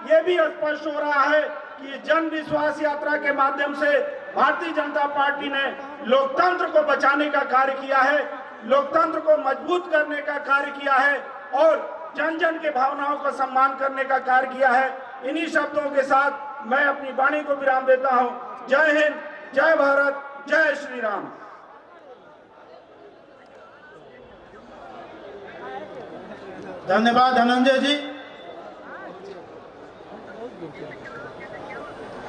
ये भी स्पष्ट हो रहा है कि जन विश्वास यात्रा के माध्यम से भारतीय जनता पार्टी ने लोकतंत्र को बचाने का कार्य किया है, लोकतंत्र को मजबूत करने का कार्य किया है और जन जन के भावनाओं का सम्मान करने का कार्य किया है। इन्हीं शब्दों के साथ मैं अपनी वाणी को विराम देता हूं। जय हिंद, जय भारत, जय श्री राम। धन्यवाद धनंजय जी।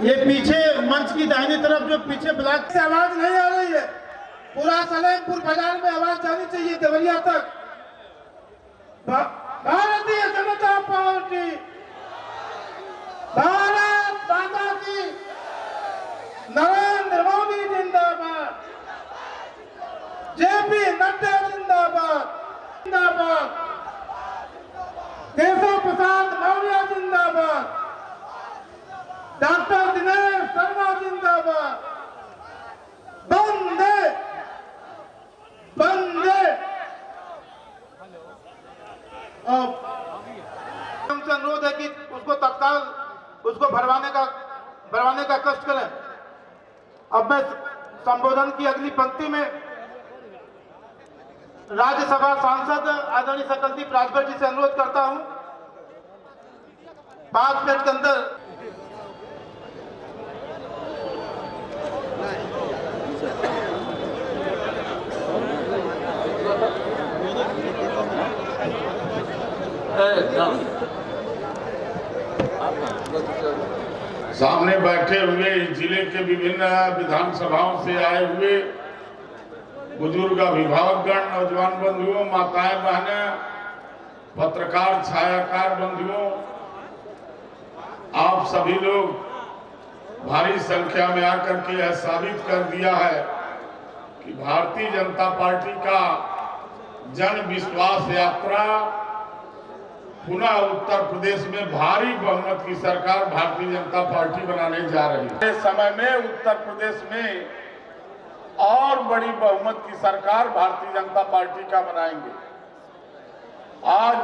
ये पीछे मंच की दाहिनी तरफ जो पीछे ब्लॉक से आवाज नहीं आ रही है, पूरा सलेमपुर बाजार में आवाज जानी चाहिए, देवरिया तक। भारतीय जनता पार्टी, भारत माता की, नरेंद्र मोदी जिंदाबाद, जेपी नड्डा जिंदाबाद, जिंदाबाद, केशव प्रसाद मौर्य जिंदाबाद, डॉक्टर दिनेश शर्मा जिंदाबाद, बंदे बंदे। हमसे अनुरोध है कि उसको तत्काल उसको भरवाने का कष्ट करें। अब मैं संबोधन की अगली पंक्ति में राज्यसभा सांसद आदरणीय सकलदीप राजभर जी से अनुरोध करता हूं, 5 मिनट के अंदर सामने बैठे हुए जिले के विभिन्न विधानसभाओं से आए हुए बुजुर्ग अभिभावकगण, नौजवान बंधुओं, माताएं बहनें, पत्रकार छायाकार बंधुओं, आप सभी लोग भारी संख्या में आकर के यह साबित कर दिया है कि भारतीय जनता पार्टी का जन विश्वास यात्रा पुनः उत्तर प्रदेश में भारी बहुमत की सरकार भारतीय जनता पार्टी बनाने जा रही है। इस समय में उत्तर प्रदेश में और बड़ी बहुमत की सरकार भारतीय जनता पार्टी का बनाएंगे। आज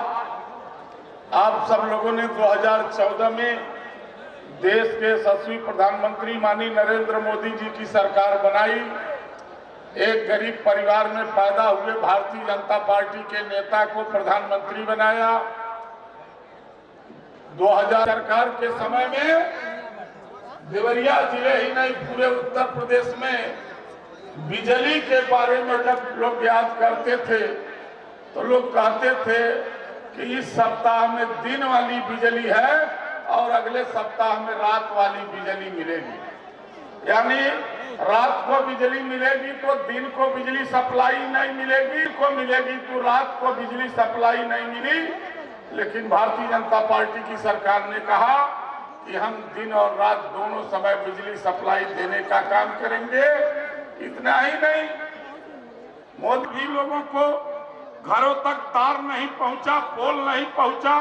आप सब लोगों ने 2014 में देश के यशस्वी प्रधानमंत्री माननीय नरेंद्र मोदी जी की सरकार बनाई। एक गरीब परिवार में पैदा हुए भारतीय जनता पार्टी के नेता को प्रधानमंत्री बनाया। 2000 सरकार के समय में देवरिया जिले ही नहीं पूरे उत्तर प्रदेश में बिजली के बारे में जब लोग याद करते थे तो लोग कहते थे कि इस सप्ताह में दिन वाली बिजली है और अगले सप्ताह में रात वाली बिजली मिलेगी। यानी रात को बिजली मिलेगी तो दिन को बिजली सप्लाई नहीं मिलेगी, को मिलेगी तो रात को बिजली सप्लाई नहीं मिली। लेकिन भारतीय जनता पार्टी की सरकार ने कहा कि हम दिन और रात दोनों समय बिजली सप्लाई देने का काम करेंगे। इतना ही नहीं, मोदी लोगों को घरों तक तार नहीं पहुंचा, पोल नहीं पहुंचा,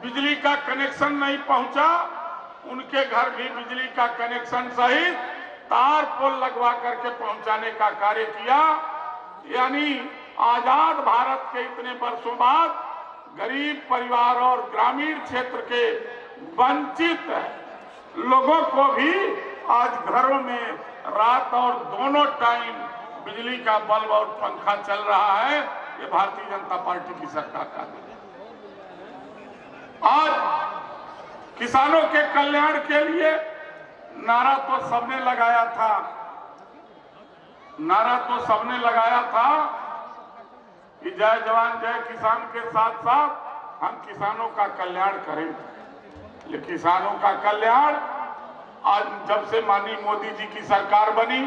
बिजली का कनेक्शन नहीं पहुंचा, उनके घर भी बिजली का कनेक्शन सहित तार पोल लगवा करके पहुंचाने का कार्य किया। यानी आजाद भारत के इतने वर्षों बाद गरीब परिवार और ग्रामीण क्षेत्र के वंचित लोगों को भी आज घरों में रात और दोनों टाइम बिजली का बल्ब और पंखा चल रहा है। ये भारतीय जनता पार्टी की सरकार का है। आज किसानों के कल्याण के लिए नारा तो सबने लगाया था, कि जय जवान जय किसान के साथ साथ हम किसानों का कल्याण करेंगे। ये किसानों का कल्याण आज जब से माननीय मोदी जी की सरकार बनी,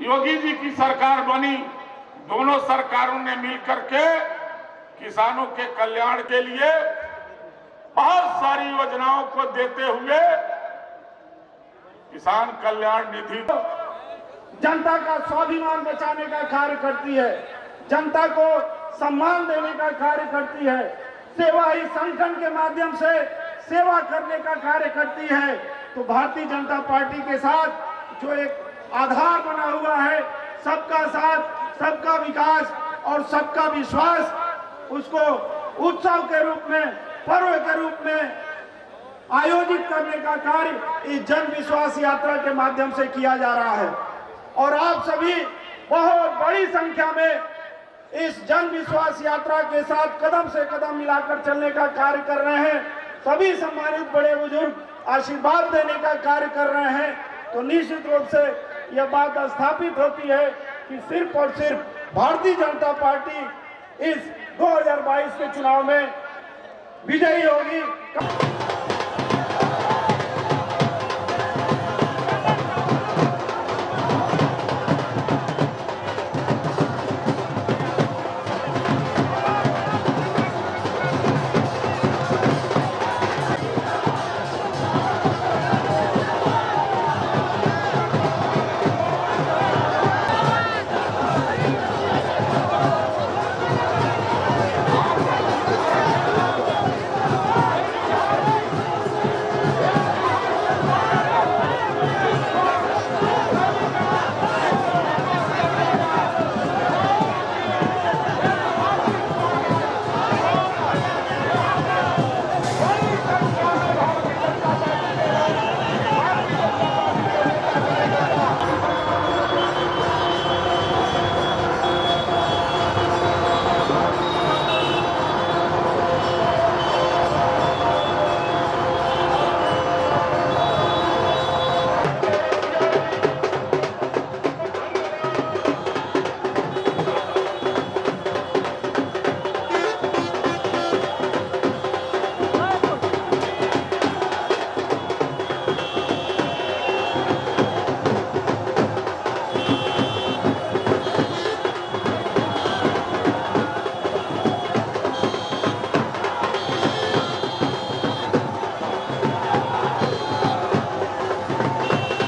योगी जी की सरकार बनी, दोनों सरकारों ने मिलकर के किसानों के कल्याण के लिए बहुत सारी योजनाओं को देते हुए किसान कल्याण निधि जनता का स्वाभिमान बचाने का कार्य करती है, जनता को सम्मान देने का कार्य करती है, सेवा ही संगठन के माध्यम से सेवा करने का कार्य करती है। तो भारतीय जनता पार्टी के साथ जो एक आधार बना हुआ है, सबका साथ, सबका विकास और सबका विश्वास, उसको उत्सव के रूप में, पर्व के रूप में आयोजित करने का कार्य इस जन विश्वास यात्रा के माध्यम से किया जा रहा है। और आप सभी बहुत बड़ी संख्या में इस जन विश्वास यात्रा के साथ कदम से कदम मिलाकर चलने का कार्य कर रहे हैं। सभी सम्मानित बड़े बुजुर्ग आशीर्वाद देने का कार्य कर रहे हैं। तो निश्चित रूप से यह बात स्थापित होती है कि सिर्फ और सिर्फ भारतीय जनता पार्टी इस 2022 के चुनाव में विजयी होगी।